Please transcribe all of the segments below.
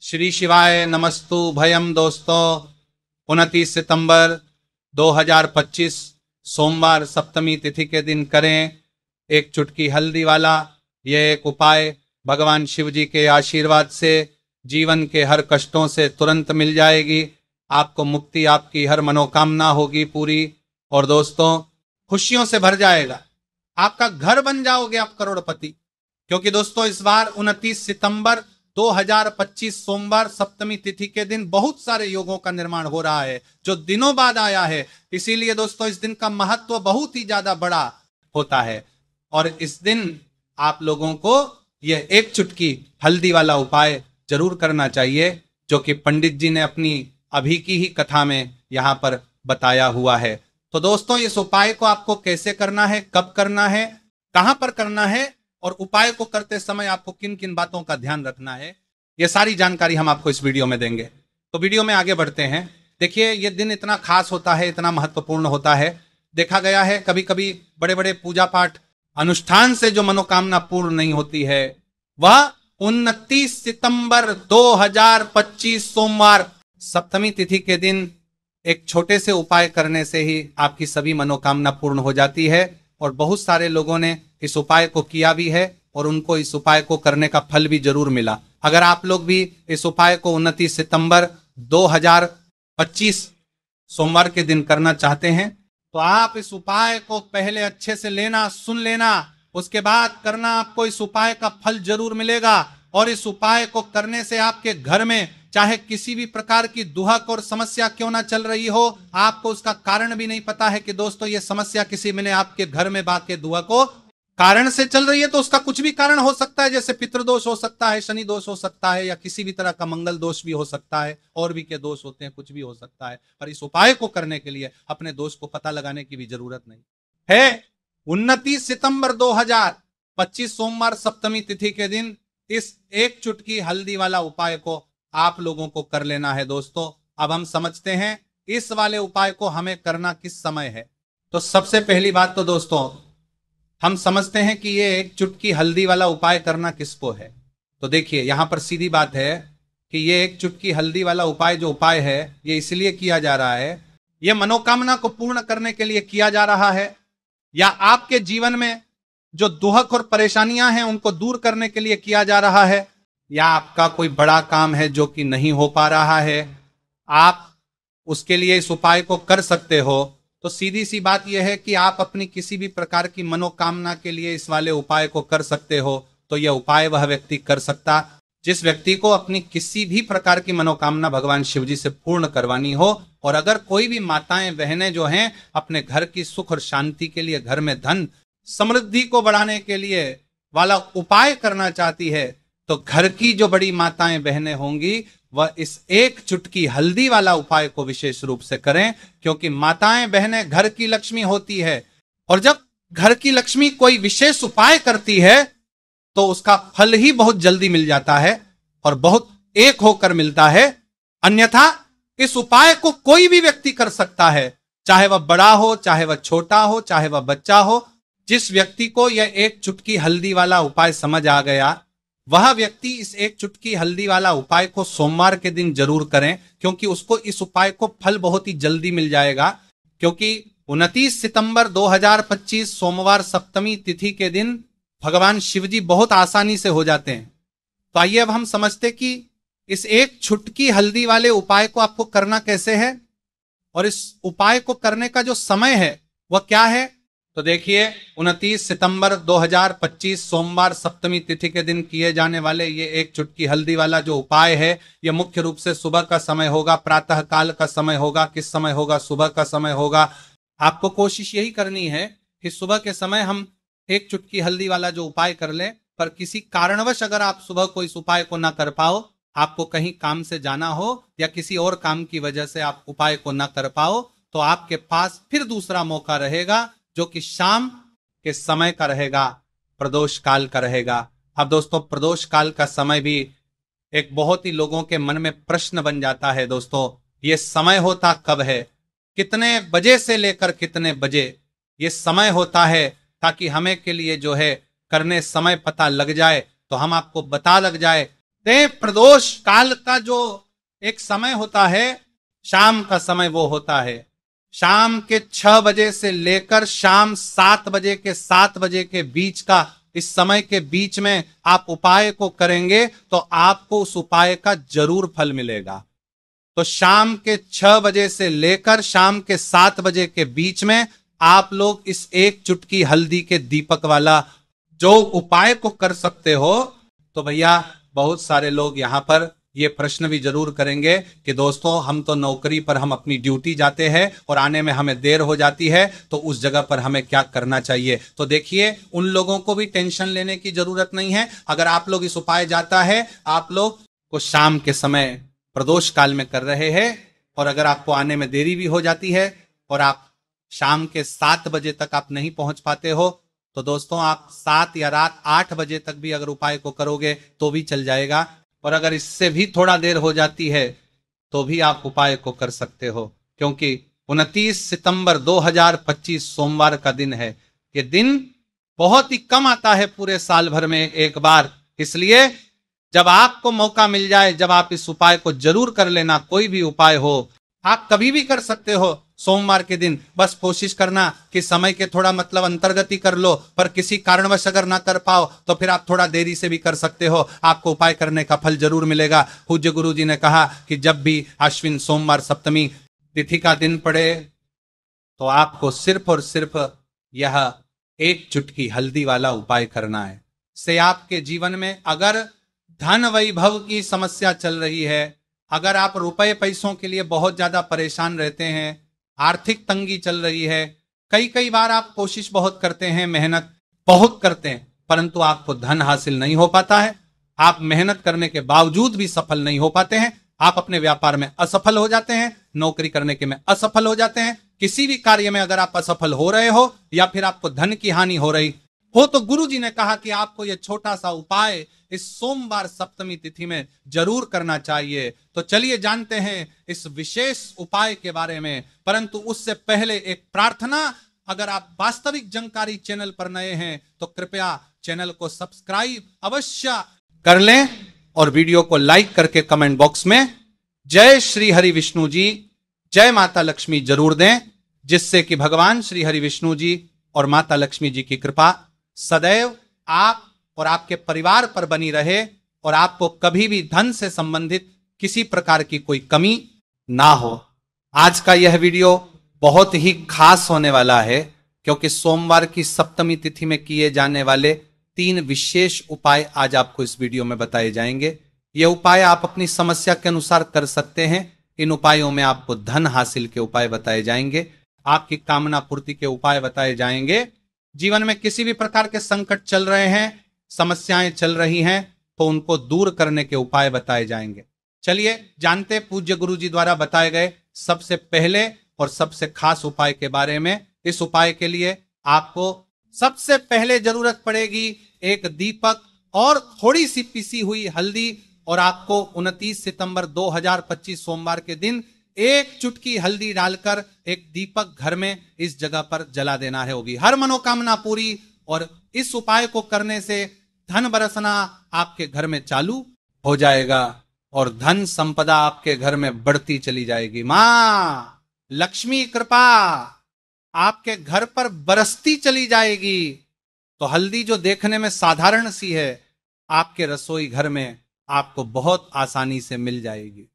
श्री शिवाय नमस्तु भयम। दोस्तों 29 सितंबर 2025 सोमवार सप्तमी तिथि के दिन करें एक चुटकी हल्दी वाला यह एक उपाय। भगवान शिव जी के आशीर्वाद से जीवन के हर कष्टों से तुरंत मिल जाएगी, आपको मुक्ति, आपकी हर मनोकामना होगी पूरी और दोस्तों खुशियों से भर जाएगा। आपका घर बन जाओगे आप करोड़पति, क्योंकि दोस्तों इस बार 29 सितंबर 2025 सोमवार सप्तमी तिथि के दिन बहुत सारे योगों का निर्माण हो रहा है जो दिनों बाद आया है। इसीलिए दोस्तों इस दिन का महत्व बहुत ही ज्यादा बड़ा होता है और इस दिन आप लोगों को यह एक चुटकी हल्दी वाला उपाय जरूर करना चाहिए, जो कि पंडित जी ने अपनी अभी की ही कथा में यहाँ पर बताया हुआ है। तो दोस्तों इस उपाय को आपको कैसे करना है, कब करना है, कहां पर करना है और उपाय को करते समय आपको किन किन बातों का ध्यान रखना है, यह सारी जानकारी हम आपको इस वीडियो में देंगे। तो वीडियो में आगे बढ़ते हैं। देखिए यह दिन इतना खास होता है, इतना महत्वपूर्ण होता है। देखा गया है कभी कभी बड़े बड़े पूजा पाठ अनुष्ठान से जो मनोकामना पूर्ण नहीं होती है, वह 29 सितंबर 2025 सोमवार सप्तमी तिथि के दिन एक छोटे से उपाय करने से ही आपकी सभी मनोकामना पूर्ण हो जाती है। और बहुत सारे लोगों ने इस उपाय को किया भी है और उनको इस उपाय को करने का फल भी जरूर मिला। अगर आप लोग भी इस उपाय को 29 सितंबर 2025 सोमवार के दिन करना चाहते हैं तो आप इस उपाय को पहले अच्छे से लेना, सुन लेना, उसके बाद करना। आपको इस उपाय का फल जरूर मिलेगा और इस उपाय को करने से आपके घर में चाहे किसी भी प्रकार की दुहक और समस्या क्यों ना चल रही हो, आपको उसका कारण भी नहीं पता है कि दोस्तों ये समस्या किसी में आपके घर में बाके दुहक हो कारण से चल रही है, तो उसका कुछ भी कारण हो सकता है। जैसे पितृदोष हो सकता है, शनि दोष हो सकता है, या किसी भी तरह का मंगल दोष भी हो सकता है, और भी के दोष होते हैं, कुछ भी हो सकता है। पर इस उपाय को करने के लिए अपने दोष को पता लगाने की भी जरूरत नहीं है। 29 सितंबर 2025 सोमवार सप्तमी तिथि के दिन इस एक चुटकी हल्दी वाला उपाय को आप लोगों को कर लेना है। दोस्तों अब हम समझते हैं इस वाले उपाय को हमें करना किस समय है। तो सबसे पहली बात तो दोस्तों हम समझते हैं कि ये एक चुटकी हल्दी वाला उपाय करना किसको है। तो देखिए यहां पर सीधी बात है कि ये एक चुटकी हल्दी वाला उपाय जो उपाय है ये इसलिए किया जा रहा है, ये मनोकामना को पूर्ण करने के लिए किया जा रहा है, या आपके जीवन में जो दुहक और परेशानियां हैं उनको दूर करने के लिए किया जा रहा है, या आपका कोई बड़ा काम है जो कि नहीं हो पा रहा है, आप उसके लिए इस उपाय को कर सकते हो। तो सीधी सी बात यह है कि आप अपनी किसी भी प्रकार की मनोकामना के लिए इस वाले उपाय को कर सकते हो। तो यह उपाय वह व्यक्ति कर सकता जिस व्यक्ति को अपनी किसी भी प्रकार की मनोकामना भगवान शिव जी से पूर्ण करवानी हो। और अगर कोई भी माताएं बहनें जो हैं अपने घर की सुख और शांति के लिए, घर में धन समृद्धि को बढ़ाने के लिए वाला उपाय करना चाहती है, तो घर की जो बड़ी माताएं बहनें होंगी वह इस एक चुटकी हल्दी वाला उपाय को विशेष रूप से करें, क्योंकि माताएं बहनें घर की लक्ष्मी होती है और जब घर की लक्ष्मी कोई विशेष उपाय करती है तो उसका फल ही बहुत जल्दी मिल जाता है और बहुत एक होकर मिलता है। अन्यथा इस उपाय को कोई भी व्यक्ति कर सकता है, चाहे वह बड़ा हो, चाहे वह छोटा हो, चाहे वह बच्चा हो। जिस व्यक्ति को यह एक चुटकी हल्दी वाला उपाय समझ आ गया वह व्यक्ति इस एक चुटकी हल्दी वाला उपाय को सोमवार के दिन जरूर करें, क्योंकि उसको इस उपाय को फल बहुत ही जल्दी मिल जाएगा। क्योंकि 29 सितंबर 2025 सोमवार सप्तमी तिथि के दिन भगवान शिव जी बहुत आसानी से हो जाते हैं। तो आइए अब हम समझते कि इस एक चुटकी हल्दी वाले उपाय को आपको करना कैसे है और इस उपाय को करने का जो समय है वह क्या है। तो देखिए 29 सितंबर 2025 सोमवार सप्तमी तिथि के दिन किए जाने वाले ये एक चुटकी हल्दी वाला जो उपाय है, यह मुख्य रूप से सुबह का समय होगा, प्रातः काल का समय होगा। किस समय होगा? सुबह का समय होगा। आपको कोशिश यही करनी है कि सुबह के समय हम एक चुटकी हल्दी वाला जो उपाय कर लें। पर किसी कारणवश अगर आप सुबह को इस उपाय को ना कर पाओ, आपको कहीं काम से जाना हो या किसी और काम की वजह से आप उपाय को ना कर पाओ, तो आपके पास फिर दूसरा मौका रहेगा जो कि शाम के समय का रहेगा, प्रदोष काल का रहेगा। अब दोस्तों प्रदोष काल का समय भी एक बहुत ही लोगों के मन में प्रश्न बन जाता है। दोस्तों ये समय होता कब है, कितने बजे से लेकर कितने बजे ये समय होता है, ताकि हमें के लिए जो है करने समय पता लग जाए तो हम आपको बता लग जाए प्रदोष काल का जो एक समय होता है, शाम का समय वो होता है। शाम के 6 बजे से लेकर शाम 7 बजे के 7 बजे के बीच का, इस समय के बीच में आप उपाय को करेंगे तो आपको उस उपाय का जरूर फल मिलेगा। तो शाम के 6 बजे से लेकर शाम के 7 बजे के बीच में आप लोग इस एक चुटकी हल्दी के दीपक वाला जो उपाय को कर सकते हो। तो भैया बहुत सारे लोग यहां पर ये प्रश्न भी जरूर करेंगे कि दोस्तों हम तो नौकरी पर, हम अपनी ड्यूटी जाते हैं और आने में हमें देर हो जाती है, तो उस जगह पर हमें क्या करना चाहिए। तो देखिए, उन लोगों को भी टेंशन लेने की जरूरत नहीं है। अगर आप लोग इस उपाय जाता है, आप लोग को शाम के समय प्रदोष काल में कर रहे हैं, और अगर आपको आने में देरी भी हो जाती है और आप शाम के 7 बजे तक आप नहीं पहुंच पाते हो, तो दोस्तों आप 7 या रात 8 बजे तक भी अगर उपाय को करोगे तो भी चल जाएगा। और अगर इससे भी थोड़ा देर हो जाती है तो भी आप उपाय को कर सकते हो, क्योंकि 29 सितंबर 2025 सोमवार का दिन है। ये दिन बहुत ही कम आता है पूरे साल भर में एक बार, इसलिए जब आपको मौका मिल जाए, जब आप इस उपाय को जरूर कर लेना। कोई भी उपाय हो, आप कभी भी कर सकते हो सोमवार के दिन। बस कोशिश करना कि समय के थोड़ा मतलब अंतर्गति कर लो, पर किसी कारणवश अगर ना कर पाओ तो फिर आप थोड़ा देरी से भी कर सकते हो, आपको उपाय करने का फल जरूर मिलेगा। पूज्य गुरु जी ने कहा कि जब भी अश्विन सोमवार सप्तमी तिथि का दिन पड़े तो आपको सिर्फ और सिर्फ यह एक चुटकी हल्दी वाला उपाय करना है। से आपके जीवन में अगर धन वैभव की समस्या चल रही है, अगर आप रुपए पैसों के लिए बहुत ज्यादा परेशान रहते हैं, आर्थिक तंगी चल रही है, कई बार आप कोशिश बहुत करते हैं, मेहनत बहुत करते हैं, परंतु आपको धन हासिल नहीं हो पाता है, आप मेहनत करने के बावजूद भी सफल नहीं हो पाते हैं, आप अपने व्यापार में असफल हो जाते हैं, नौकरी करने के में असफल हो जाते हैं, किसी भी कार्य में अगर आप असफल हो रहे हो या फिर आपको धन की हानि हो रही हो, तो गुरु जी ने कहा कि आपको यह छोटा सा उपाय इस सोमवार सप्तमी तिथि में जरूर करना चाहिए। तो चलिए जानते हैं इस विशेष उपाय के बारे में, परंतु उससे पहले एक प्रार्थना। अगर आप वास्तविक जानकारी चैनल पर नए हैं तो कृपया चैनल को सब्सक्राइब अवश्य कर लें और वीडियो को लाइक करके कमेंट बॉक्स में जय श्री हरि विष्णु जी, जय माता लक्ष्मी जरूर दें, जिससे कि भगवान श्री हरि विष्णु जी और माता लक्ष्मी जी की कृपा सदैव आप और आपके परिवार पर बनी रहे और आपको कभी भी धन से संबंधित किसी प्रकार की कोई कमी ना हो। आज का यह वीडियो बहुत ही खास होने वाला है, क्योंकि सोमवार की सप्तमी तिथि में किए जाने वाले 3 विशेष उपाय आज आपको इस वीडियो में बताए जाएंगे। ये उपाय आप अपनी समस्या के अनुसार कर सकते हैं। इन उपायों में आपको धन हासिल के उपाय बताए जाएंगे, आपकी कामना पूर्ति के उपाय बताए जाएंगे। जीवन में किसी भी प्रकार के संकट चल रहे हैं, समस्याएं चल रही हैं, तो उनको दूर करने के उपाय बताए जाएंगे। चलिए जानते पूज्य गुरु जी द्वारा बताए गए सबसे पहले और सबसे खास उपाय के बारे में। इस उपाय के लिए आपको सबसे पहले जरूरत पड़ेगी एक दीपक और थोड़ी सी पिसी हुई हल्दी, और आपको 29 सितंबर 2025 सोमवार के दिन एक चुटकी हल्दी डालकर एक दीपक घर में इस जगह पर जला देना है। होगी हर मनोकामना पूरी, और इस उपाय को करने से धन बरसना आपके घर में चालू हो जाएगा और धन संपदा आपके घर में बढ़ती चली जाएगी। मां लक्ष्मी कृपा आपके घर पर बरसती चली जाएगी। तो हल्दी जो देखने में साधारण सी है, आपके रसोई घर में आपको बहुत आसानी से मिल जाएगी।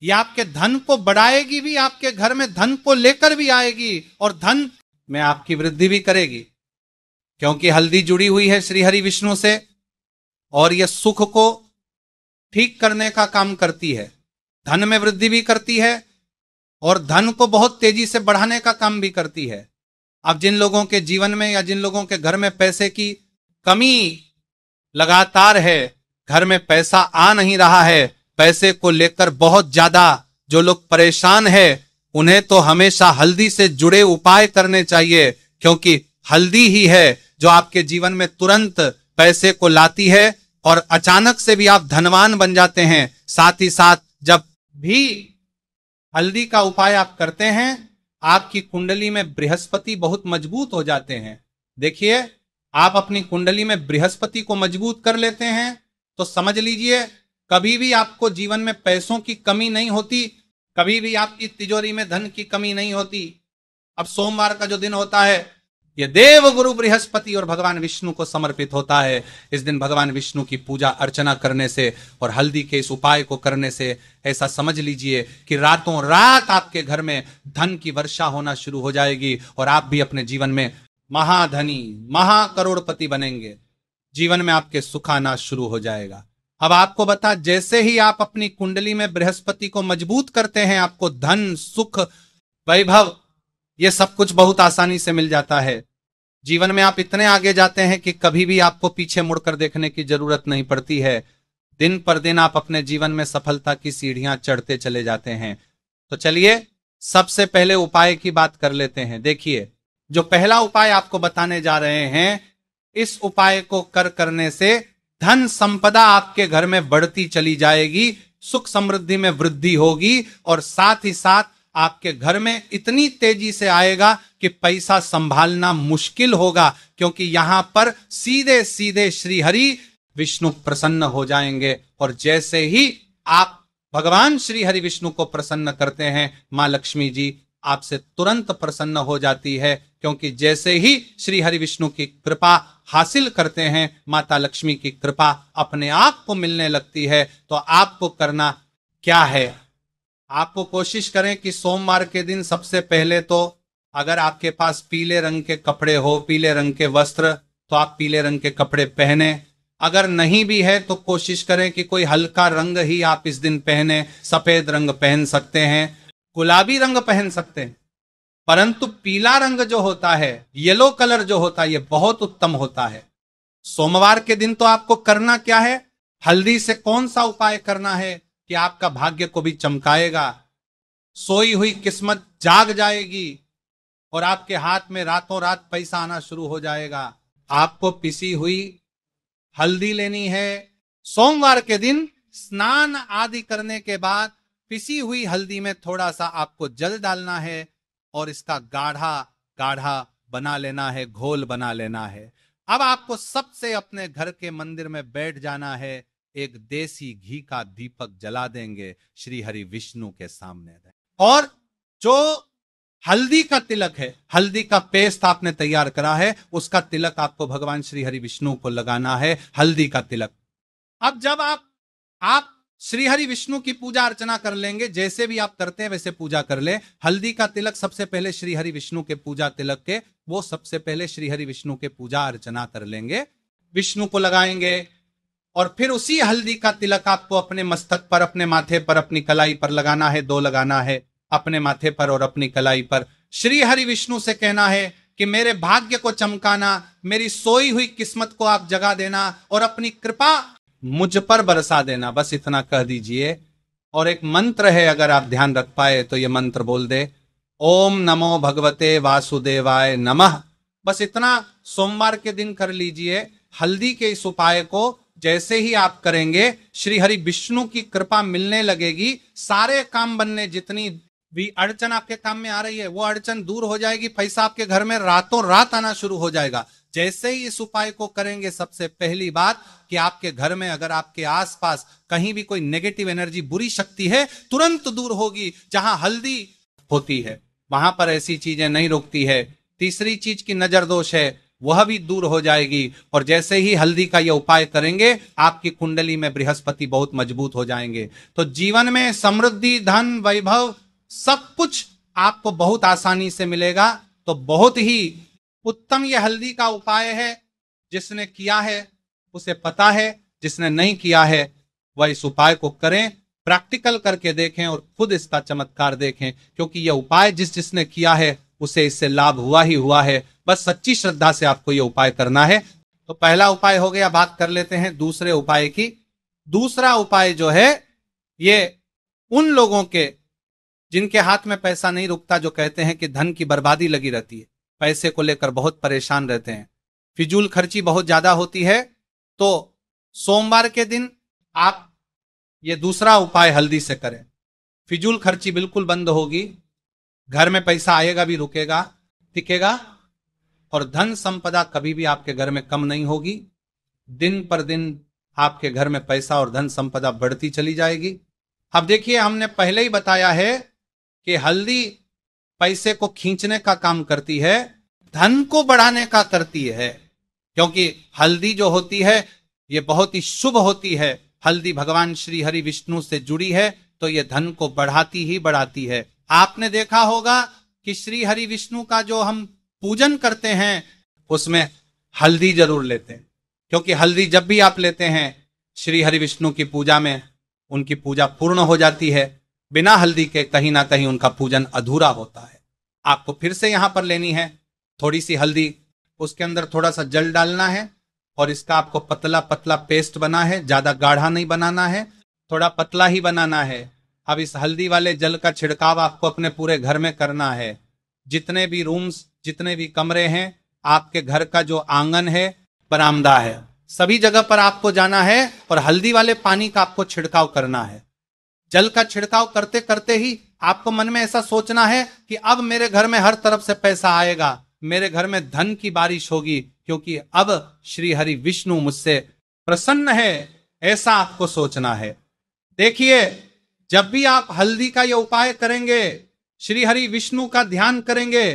ये आपके धन को बढ़ाएगी भी, आपके घर में धन को लेकर भी आएगी और धन में आपकी वृद्धि भी करेगी, क्योंकि हल्दी जुड़ी हुई है श्री हरि विष्णु से और यह सुख को ठीक करने का काम करती है, धन में वृद्धि भी करती है और धन को बहुत तेजी से बढ़ाने का काम भी करती है। अब जिन लोगों के जीवन में या जिन लोगों के घर में पैसे की कमी लगातार है, घर में पैसा आ नहीं रहा है, पैसे को लेकर बहुत ज्यादा जो लोग परेशान है, उन्हें तो हमेशा हल्दी से जुड़े उपाय करने चाहिए, क्योंकि हल्दी ही है जो आपके जीवन में तुरंत पैसे को लाती है और अचानक से भी आप धनवान बन जाते हैं। साथ ही साथ जब भी हल्दी का उपाय आप करते हैं, आपकी कुंडली में बृहस्पति बहुत मजबूत हो जाते हैं। देखिए, आप अपनी कुंडली में बृहस्पति को मजबूत कर लेते हैं तो समझ लीजिए कभी भी आपको जीवन में पैसों की कमी नहीं होती, कभी भी आपकी तिजोरी में धन की कमी नहीं होती। अब सोमवार का जो दिन होता है यह देव गुरु बृहस्पति और भगवान विष्णु को समर्पित होता है। इस दिन भगवान विष्णु की पूजा अर्चना करने से और हल्दी के इस उपाय को करने से ऐसा समझ लीजिए कि रातों रात आपके घर में धन की वर्षा होना शुरू हो जाएगी और आप भी अपने जीवन में महाधनी महाकरोड़पति बनेंगे। जीवन में आपके सुख आना शुरू हो जाएगा। अब आपको बता, जैसे ही आप अपनी कुंडली में बृहस्पति को मजबूत करते हैं, आपको धन सुख वैभव ये सब कुछ बहुत आसानी से मिल जाता है। जीवन में आप इतने आगे जाते हैं कि कभी भी आपको पीछे मुड़कर देखने की जरूरत नहीं पड़ती है। दिन पर दिन आप अपने जीवन में सफलता की सीढ़ियां चढ़ते चले जाते हैं। तो चलिए सबसे पहले उपाय की बात कर लेते हैं। देखिए, जो पहला उपाय आपको बताने जा रहे हैं, इस उपाय को करने से धन संपदा आपके घर में बढ़ती चली जाएगी, सुख समृद्धि में वृद्धि होगी और साथ ही साथ आपके घर में इतनी तेजी से आएगा कि पैसा संभालना मुश्किल होगा, क्योंकि यहां पर सीधे सीधे श्री हरि विष्णु प्रसन्न हो जाएंगे। और जैसे ही आप भगवान श्री हरि विष्णु को प्रसन्न करते हैं, मां लक्ष्मी जी आपसे तुरंत प्रसन्न हो जाती है, क्योंकि जैसे ही श्री हरि विष्णु की कृपा हासिल करते हैं, माता लक्ष्मी की कृपा अपने आप को मिलने लगती है। तो आपको करना क्या है, आपको कोशिश करें कि सोमवार के दिन सबसे पहले तो अगर आपके पास पीले रंग के कपड़े हो, पीले रंग के वस्त्र, तो आप पीले रंग के कपड़े पहने। अगर नहीं भी है तो कोशिश करें कि कोई हल्का रंग ही आप इस दिन पहने। सफेद रंग पहन सकते हैं, गुलाबी रंग पहन सकते हैं, परंतु पीला रंग जो होता है, येलो कलर जो होता है, यह बहुत उत्तम होता है। सोमवार के दिन तो आपको करना क्या है, हल्दी से कौन सा उपाय करना है कि आपका भाग्य को भी चमकाएगा, सोई हुई किस्मत जाग जाएगी और आपके हाथ में रातों रात पैसा आना शुरू हो जाएगा। आपको पिसी हुई हल्दी लेनी है। सोमवार के दिन स्नान आदि करने के बाद पिसी हुई हल्दी में थोड़ा सा आपको जल डालना है और इसका गाढ़ा गाढ़ा बना लेना है, घोल बना लेना है। अब आपको सबसे अपने घर के मंदिर में बैठ जाना है, एक देसी घी का दीपक जला देंगे, श्री हरि विष्णु के सामने और जो हल्दी का तिलक है, हल्दी का पेस्ट आपने तैयार करा है, उसका तिलक आपको भगवान श्री हरि विष्णु को लगाना है, हल्दी का तिलक। अब जब आप श्री हरि विष्णु की पूजा अर्चना कर लेंगे, जैसे भी आप करते हैं वैसे पूजा कर ले। हल्दी का तिलक सबसे पहले श्री हरि विष्णु के पूजा तिलक के, वो सबसे पहले श्री हरि विष्णु के पूजा अर्चना कर लेंगे, विष्णु को लगाएंगे और फिर उसी हल्दी का तिलक आपको अपने मस्तक पर, अपने माथे पर, अपनी कलाई पर लगाना है। 2 लगाना है, अपने माथे पर और अपनी कलाई पर। श्री हरि विष्णु से कहना है कि मेरे भाग्य को चमकाना, मेरी सोई हुई किस्मत को आप जगा देना और अपनी कृपा मुझ पर बरसा देना, बस इतना कह दीजिए। और एक मंत्र है, अगर आप ध्यान रख पाए तो ये मंत्र बोल दे, ओम नमो भगवते वासुदेवाय नमः। बस इतना सोमवार के दिन कर लीजिए। हल्दी के इस उपाय को जैसे ही आप करेंगे, श्री हरि विष्णु की कृपा मिलने लगेगी। सारे काम बनने, जितनी भी अड़चन आपके काम में आ रही है वो अड़चन दूर हो जाएगी। पैसा आपके घर में रातों रात आना शुरू हो जाएगा। जैसे ही इस उपाय को करेंगे, सबसे पहली बात कि आपके घर में अगर आपके आसपास कहीं भी कोई नेगेटिव एनर्जी, बुरी शक्ति है, तुरंत दूर होगी। जहां हल्दी होती है वहां पर ऐसी चीजें नहीं रुकती है। तीसरी चीज की नजर दोष है, वह भी दूर हो जाएगी। और जैसे ही हल्दी का यह उपाय करेंगे, आपकी कुंडली में बृहस्पति बहुत मजबूत हो जाएंगे। तो जीवन में समृद्धि, धन, वैभव सब कुछ आपको बहुत आसानी से मिलेगा। तो बहुत ही उत्तम यह हल्दी का उपाय है। जिसने किया है उसे पता है, जिसने नहीं किया है वह इस उपाय को करें, प्रैक्टिकल करके देखें और खुद इसका चमत्कार देखें, क्योंकि यह उपाय जिसने किया है उसे इससे लाभ हुआ ही हुआ है। बस सच्ची श्रद्धा से आपको यह उपाय करना है। तो पहला उपाय हो गया। बात कर लेते हैं दूसरे उपाय की। दूसरा उपाय जो है, ये उन लोगों के जिनके हाथ में पैसा नहीं रुकता, जो कहते हैं कि धन की बर्बादी लगी रहती है, पैसे को लेकर बहुत परेशान रहते हैं, फिजूल खर्ची बहुत ज्यादा होती है। तो सोमवार के दिन आप ये दूसरा उपाय हल्दी से करें। फिजूल खर्ची बिल्कुल बंद होगी, घर में पैसा आएगा भी, रुकेगा, टिकेगा और धन संपदा कभी भी आपके घर में कम नहीं होगी। दिन पर दिन आपके घर में पैसा और धन संपदा बढ़ती चली जाएगी। अब देखिए, हमने पहले ही बताया है कि हल्दी पैसे को खींचने का काम करती है, धन को बढ़ाने का करती है, क्योंकि हल्दी जो होती है ये बहुत ही शुभ होती है। हल्दी भगवान श्री हरि विष्णु से जुड़ी है, तो ये धन को बढ़ाती ही बढ़ाती है। आपने देखा होगा कि श्री हरि विष्णु का जो हम पूजन करते हैं उसमें हल्दी जरूर लेते हैं, क्योंकि हल्दी जब भी आप लेते हैं श्री हरि विष्णु की पूजा में उनकी पूजा पूर्ण हो जाती है। बिना हल्दी के कहीं ना कहीं उनका पूजन अधूरा होता है। आपको फिर से यहां पर लेनी है थोड़ी सी हल्दी, उसके अंदर थोड़ा सा जल डालना है और इसका आपको पतला पतला पेस्ट बना है, ज्यादा गाढ़ा नहीं बनाना है, थोड़ा पतला ही बनाना है। अब इस हल्दी वाले जल का छिड़काव आपको अपने पूरे घर में करना है। जितने भी रूम्स, जितने भी कमरे हैं, आपके घर का जो आंगन है, बरामदा है, सभी जगह पर आपको जाना है और हल्दी वाले पानी का आपको छिड़काव करना है। जल का छिड़काव करते करते ही आपको मन में ऐसा सोचना है कि अब मेरे घर में हर तरफ से पैसा आएगा, मेरे घर में धन की बारिश होगी, क्योंकि अब श्री हरि विष्णु मुझसे प्रसन्न है। ऐसा आपको सोचना है। देखिए, जब भी आप हल्दी का यह उपाय करेंगे, श्री हरि विष्णु का ध्यान करेंगे,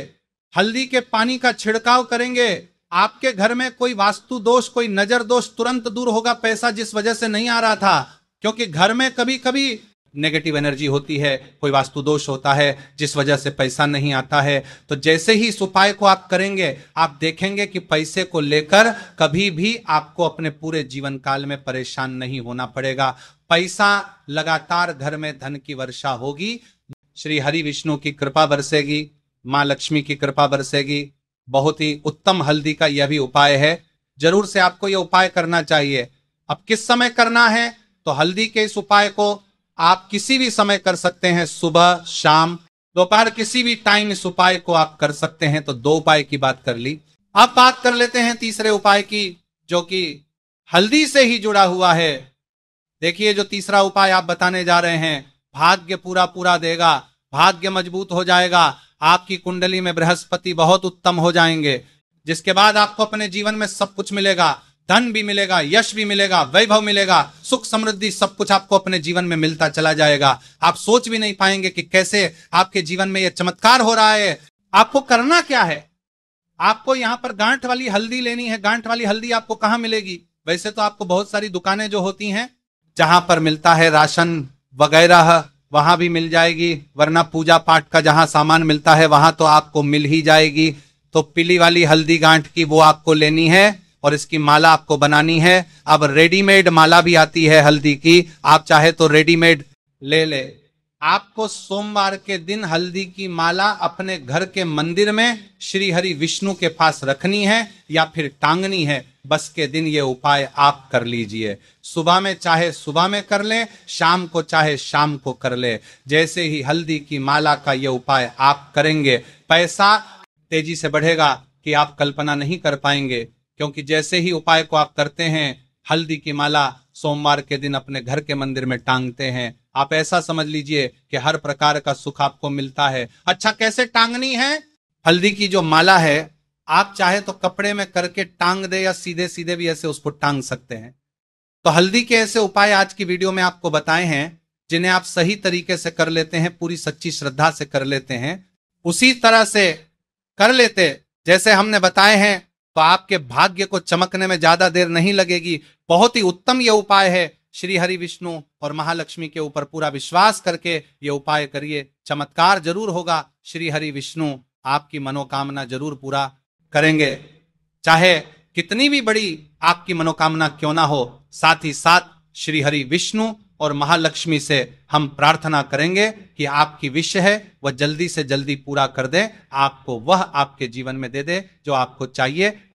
हल्दी के पानी का छिड़काव करेंगे, आपके घर में कोई वास्तु दोष, कोई नजर दोष तुरंत दूर होगा। पैसा जिस वजह से नहीं आ रहा था, क्योंकि घर में कभी कभी नेगेटिव एनर्जी होती है, कोई वास्तु दोष होता है जिस वजह से पैसा नहीं आता है। तो जैसे ही इस उपाय को आप करेंगे, आप देखेंगे कि पैसे को लेकर कभी भी आपको अपने पूरे जीवन काल में परेशान नहीं होना पड़ेगा। पैसा लगातार घर में धन की वर्षा होगी, श्री हरि विष्णु की कृपा बरसेगी, मां लक्ष्मी की कृपा बरसेगी। बहुत ही उत्तम हल्दी का यह भी उपाय है, जरूर से आपको यह उपाय करना चाहिए। अब किस समय करना है? तो हल्दी के इस उपाय को आप किसी भी समय कर सकते हैं, सुबह, शाम, दोपहर, किसी भी टाइम इस उपाय को आप कर सकते हैं। तो 2 उपाय की बात कर ली। अब बात कर लेते हैं तीसरे उपाय की, जो कि हल्दी से ही जुड़ा हुआ है। देखिए, जो तीसरा उपाय आप बताने जा रहे हैं, भाग्य पूरा पूरा देगा, भाग्य मजबूत हो जाएगा, आपकी कुंडली में बृहस्पति बहुत उत्तम हो जाएंगे, जिसके बाद आपको अपने जीवन में सब कुछ मिलेगा, धन भी मिलेगा, यश भी मिलेगा, वैभव मिलेगा, सुख समृद्धि, सब कुछ आपको अपने जीवन में मिलता चला जाएगा। आप सोच भी नहीं पाएंगे कि कैसे आपके जीवन में यह चमत्कार हो रहा है। आपको करना क्या है? आपको यहां पर गांठ वाली हल्दी लेनी है। गांठ वाली हल्दी आपको कहां मिलेगी? वैसे तो आपको बहुत सारी दुकानें जो होती हैं जहां पर मिलता है राशन वगैरह, वहां भी मिल जाएगी, वरना पूजा पाठ का जहां सामान मिलता है वहां तो आपको मिल ही जाएगी। तो पीली वाली हल्दी गांठ की वो आपको लेनी है और इसकी माला आपको बनानी है। अब रेडीमेड माला भी आती है हल्दी की, आप चाहे तो रेडीमेड ले ले। आपको सोमवार के दिन हल्दी की माला अपने घर के मंदिर में श्री हरि विष्णु के पास रखनी है या फिर टांगनी है। बस के दिन ये उपाय आप कर लीजिए। सुबह में चाहे सुबह में कर ले, शाम को चाहे शाम को कर ले। जैसे ही हल्दी की माला का ये उपाय आप करेंगे, पैसा तेजी से बढ़ेगा कि आप कल्पना नहीं कर पाएंगे। क्योंकि जैसे ही उपाय को आप करते हैं, हल्दी की माला सोमवार के दिन अपने घर के मंदिर में टांगते हैं, आप ऐसा समझ लीजिए कि हर प्रकार का सुख आपको मिलता है। अच्छा, कैसे टांगनी है? हल्दी की जो माला है, आप चाहे तो कपड़े में करके टांग दे या सीधे सीधे भी ऐसे उसको टांग सकते हैं। तो हल्दी के ऐसे उपाय आज की वीडियो में आपको बताए हैं, जिन्हें आप सही तरीके से कर लेते हैं, पूरी सच्ची श्रद्धा से कर लेते हैं, उसी तरह से कर लेते जैसे हमने बताए हैं, तो आपके भाग्य को चमकने में ज्यादा देर नहीं लगेगी। बहुत ही उत्तम यह उपाय है। श्री हरि विष्णु और महालक्ष्मी के ऊपर पूरा विश्वास करके ये उपाय करिए, चमत्कार जरूर होगा। श्री हरि विष्णु आपकी मनोकामना जरूर पूरा करेंगे, चाहे कितनी भी बड़ी आपकी मनोकामना क्यों ना हो। साथ ही साथ श्री हरि विष्णु और महालक्ष्मी से हम प्रार्थना करेंगे कि आपकी विश है वह जल्दी से जल्दी पूरा कर दे, आपको वह आपके जीवन में दे दे जो आपको चाहिए।